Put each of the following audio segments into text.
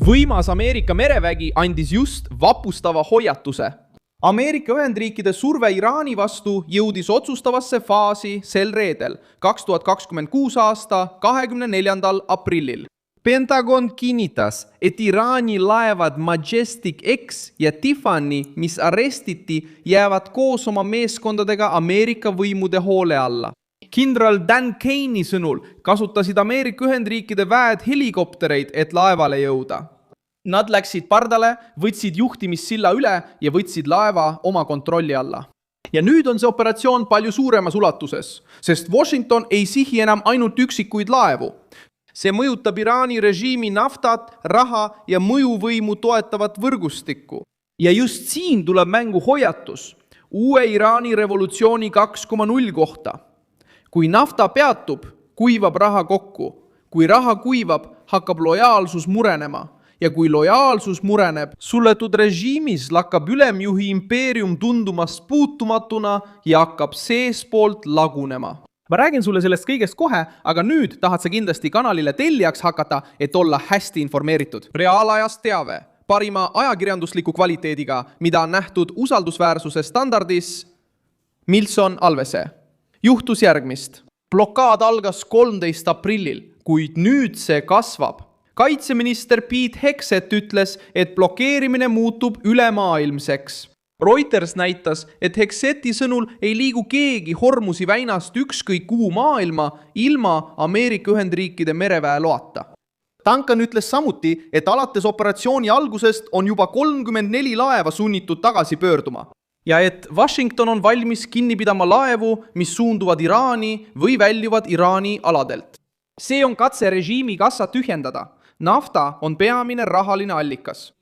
Võimas Ameerika merevägi andis just vapustava hoiatuse. Ameerika Ühendriikide surve Iraani vastu jõudis otsustavasse faasi sel reedel, 2026 aasta 24. aprillil. Pentagon kinnitas, et Iraani laevad Majestic X ja Tiffany, mis arestiti, jäävad koos oma meeskondadega Ameerika võimude hoole alla. Kindral Dan Kane'i sõnul kasutasid Ameerika Ühendriikide väed helikoptereid, et laevale jõuda. Nad läksid pardale, võtsid juhtimissilla üle ja võtsid laeva oma kontrolli alla. Ja nüüd on see operatsioon palju suuremas ulatuses, sest Washington ei sihi enam ainult üksikuid laevu. See mõjutab Iraani režiimi naftat, raha ja mõjuvõimu toetavat võrgustikku. Ja just siin tuleb mängu hoiatus uue Iraani revolutsiooni 2.0 kohta. Kui nafta peatub, kuivab raha kokku. Kui raha kuivab, hakkab lojaalsus murenema. Ja kui lojaalsus mureneb, suletud režiimis lakkab ülemjuhi impeerium tundumast puutumatuna ja hakkab seespoolt lagunema. Ma räägin sulle sellest kõigest kohe, aga nüüd tahad sa kindlasti kanalile tellijaks hakata, et olla hästi informeeritud. Reaalajas teave, parima ajakirjandusliku kvaliteediga, mida on nähtud usaldusväärsuse standardis Milson Alvese. Juhtus järgmist. Blokaad algas 13. aprillil, kuid nüüd see kasvab. Kaitseminister Pete Hegseth ütles, et blokeerimine muutub ülemaailmseks. Reuters näitas, et Hegsethi sõnul ei liigu keegi Hormusi väinast ükskõik kuhu maailma ilma Ameerika Ühendriikide mereväe loata. Duncan ütles samuti, et alates operatsiooni algusest on juba 34 laeva sunnitud tagasi pöörduma. Ja et Washington on valmis kinni pidama laevu, mis suunduvad Iraani või väljuvad Iraani aladelt. See on katse režiimi kassa tühjendada. Nafta on peamine rahaline allikas.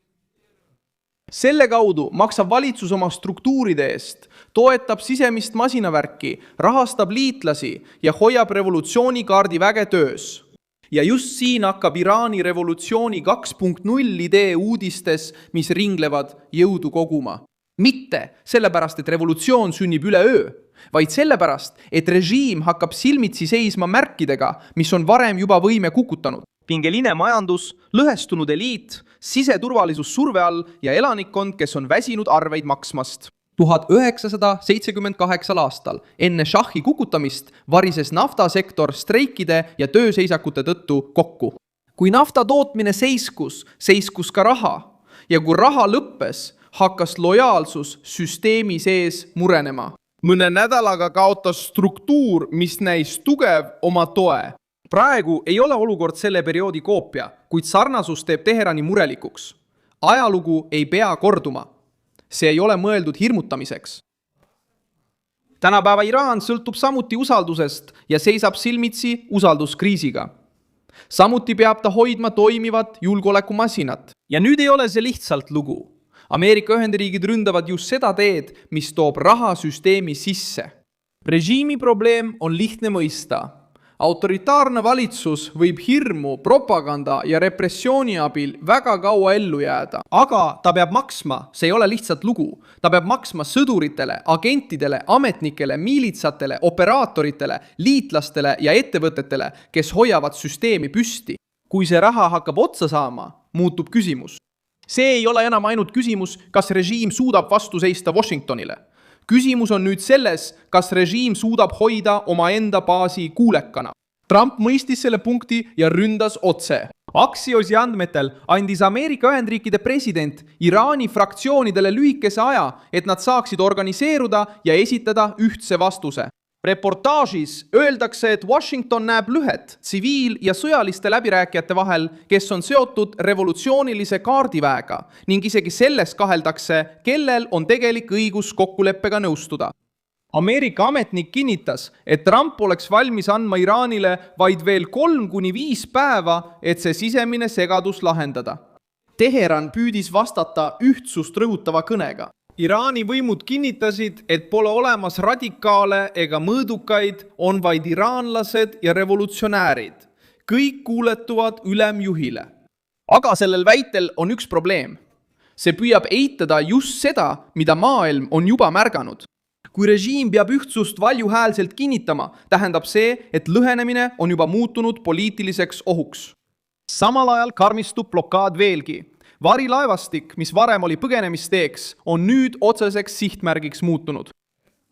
Selle kaudu maksab valitsus oma struktuuride eest, toetab sisemist masinavärki, rahastab liitlasi ja hoiab revolutsioonikaardi väge töös. Ja just siin hakkab Iraani revolutsiooni 2.0 idee uudistes, mis ringlevad jõudu koguma. Mitte sellepärast, et revolutsioon sünnib üleöö, vaid sellepärast, et režiim hakkab silmitsi seisma märkidega, mis on varem juba võime kukutanud. Pingeline majandus, lõhestunud eliit, siseturvalisus surve all ja elanikkond, kes on väsinud arveid maksmast. 1978 aastal enne šahi kukutamist varises naftasektor streikide ja tööseisakute tõttu kokku. Kui nafta tootmine seiskus ka raha ja kui raha lõppes, hakkas lojaalsus süsteemi sees murenema. Mõne nädalaga kaotas struktuur, mis näis tugev, oma toe. Praegu ei ole olukord selle perioodi koopia, kuid sarnasus teeb Teherani murelikuks. Ajalugu ei pea korduma. See ei ole mõeldud hirmutamiseks. Tänapäeva Iraan sõltub samuti usaldusest ja seisab silmitsi usalduskriisiga. Samuti peab ta hoidma toimivat julgeolekumasinat. Ja nüüd ei ole see lihtsalt lugu. Ameerika Ühendriigid ründavad just seda teed, mis toob rahasüsteemi sisse. Režiimi probleem on lihtne mõista. Autoritaarne valitsus võib hirmu, propaganda ja repressiooni abil väga kaua ellu jääda. Aga ta peab maksma, see ei ole lihtsalt lugu. Ta peab maksma sõduritele, agentidele, ametnikele, miilitsatele, operaatoritele, liitlastele ja ettevõtetele, kes hoiavad süsteemi püsti. Kui see raha hakkab otsa saama, muutub küsimus. See ei ole enam ainult küsimus, kas režiim suudab vastu seista Washingtonile. Küsimus on nüüd selles, kas režiim suudab hoida oma enda baasi kuulekana. Trump mõistis selle punkti ja ründas otse. Axiosi andmetel andis Ameerika Ühendriikide president Iraani fraktsioonidele lühikese aja, et nad saaksid organiseeruda ja esitada ühtse vastuse. Reportaažis öeldakse, et Washington näeb lõhet tsiviil- ja sõjaliste läbirääkijate vahel, kes on seotud revolutsioonilise kaardiväega ning isegi selles kaheldakse, kellel on tegelik õigus kokkuleppega nõustuda. Ameerika ametnik kinnitas, et Trump oleks valmis andma Iraanile vaid veel 3-5 päeva, et see sisemine segadus lahendada. Teheran püüdis vastata ühtsust rõhutava kõnega. Iraani võimud kinnitasid, et pole olemas radikaale ega mõõdukaid, on vaid iraanlased ja revolutsionäärid. Kõik kuuletuvad ülemjuhile. Aga sellel väitel on üks probleem. See püüab eitada just seda, mida maailm on juba märganud. Kui režiim peab ühtsust valjuhäälselt kinnitama, tähendab see, et lõhenemine on juba muutunud poliitiliseks ohuks. samal ajal karmistub blokaad veelgi. Varilaevastik, mis varem oli põgenemisteeks, on nüüd otseseks sihtmärgiks muutunud.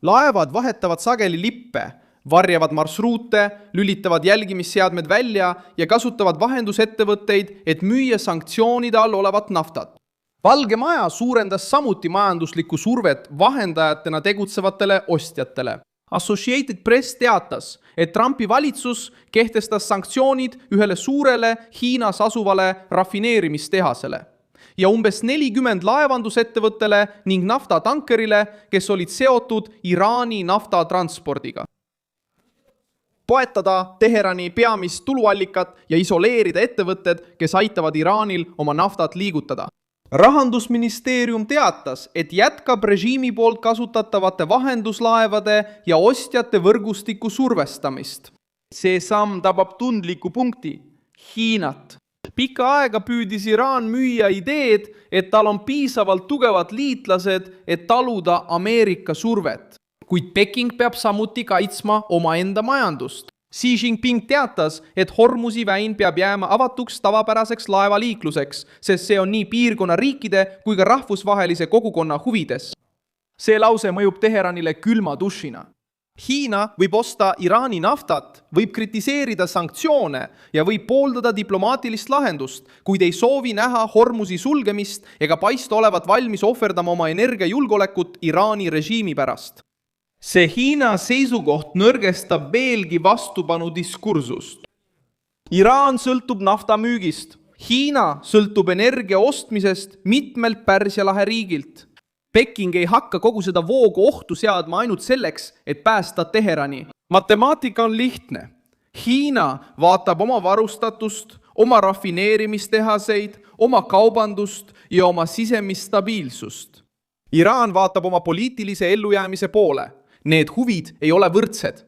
Laevad vahetavad sageli lippe, varjavad marsruute, lülitavad jälgimisseadmed välja ja kasutavad vahendusettevõtteid, et müüa sanktsioonide all olevat naftat. Valge Maja suurendas samuti majanduslikku survet vahendajatena tegutsevatele ostjatele. Associated Press teatas, et Trumpi valitsus kehtestas sanktsioonid ühele suurele Hiinas asuvale rafineerimistehasele ja umbes 40 laevandusettevõttele ning naftatankerile, kes olid seotud Iraani naftatranspordiga. Poetada Teherani peamist tuluallikat ja isoleerida ettevõtted, kes aitavad Iraanil oma naftat liigutada. Rahandusministeerium teatas, et jätkab režiimi poolt kasutatavate vahenduslaevade ja ostjate võrgustiku survestamist. See samm tabab tundliku punkti, Hiinat. Pikka aega püüdis Iraan müüa ideed, et tal on piisavalt tugevad liitlased, et taluda Ameerika survet. Kuid Peking peab samuti kaitsma omaenda majandust. Xi Jinping teatas, et Hormuzi väin peab jääma avatuks tavapäraseks laevaliikluseks, sest see on nii piirkonna riikide kui ka rahvusvahelise kogukonna huvides. See lause mõjub Teheranile külma dušina. Hiina võib osta Iraani naftat, võib kritiseerida sanktsioone ja võib pooldada diplomaatilist lahendust, kuid ei soovi näha Hormuzi sulgemist ega paista olevat valmis ohverdama oma energiajulgeolekut Iraani režiimi pärast. See Hiina seisukoht nõrgestab veelgi vastupanu diskursust. Iraan sõltub nafta müügist. Hiina sõltub energia ostmisest mitmelt Pärsia lahe riigilt. Peking ei hakka kogu seda voogu ohtu seadma ainult selleks, et päästa Teherani. Matemaatika on lihtne. Hiina vaatab oma varustatust, oma rafineerimistehaseid, oma kaubandust ja oma sisemist stabiilsust. Iraan vaatab oma poliitilise ellujäämise poole. Need huvid ei ole võrdsed.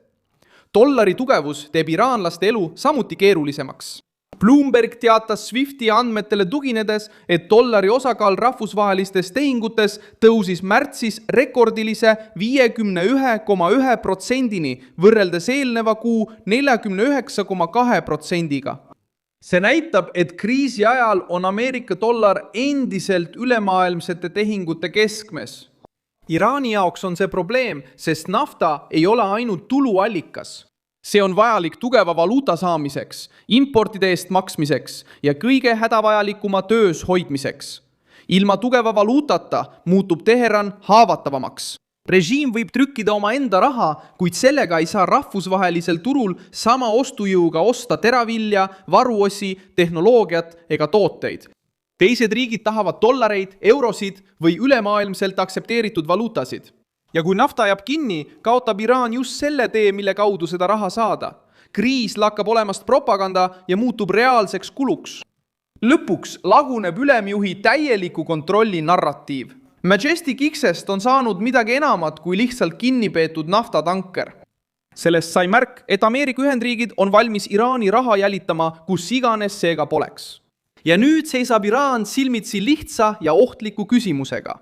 Dollari tugevus teeb iraanlaste elu samuti keerulisemaks. Bloomberg teatas Swifti andmetele tuginedes, et dollari osakaal rahvusvahelistes tehingutes tõusis märtsis rekordilise 51,1%-ni võrreldes eelneva kuu 49,2%-ga. See näitab, et kriisi ajal on Ameerika dollar endiselt ülemaailmsete tehingute keskmes. Iraani jaoks on see probleem, sest nafta ei ole ainult tuluallikas. See on vajalik tugeva valuuta saamiseks, importide eest maksmiseks ja kõige hädavajalikuma töös hoidmiseks. Ilma tugeva valuutata muutub Teheran haavatavamaks. Režiim võib trükkida oma enda raha, kuid sellega ei saa rahvusvahelisel turul sama ostujõuga osta teravilja, varuosi, tehnoloogiat ega tooteid. Teised riigid tahavad dollareid, eurosid või ülemaailmselt aktsepteeritud valuutasid. Ja kui nafta jääb kinni, kaotab Iraan just selle tee, mille kaudu seda raha saada. Kriis lakkab olemast propaganda ja muutub reaalseks kuluks. Lõpuks laguneb ülemjuhi täieliku kontrolli narratiiv. Majestic X-est on saanud midagi enamat kui lihtsalt kinnipeetud naftatanker. Sellest sai märk, et Ameerika Ühendriigid on valmis Iraani raha jälitama, kus iganes seega poleks. Ja nüüd seisab Iraan silmitsi lihtsa ja ohtliku küsimusega.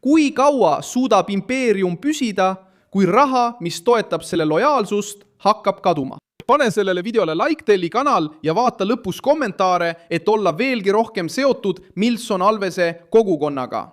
Kui kaua suudab impeerium püsida, kui raha, mis toetab selle lojaalsust, hakkab kaduma? Pane sellele videole like, telli kanal ja vaata lõpus kommentaare, et olla veelgi rohkem seotud Milson Alvese kogukonnaga.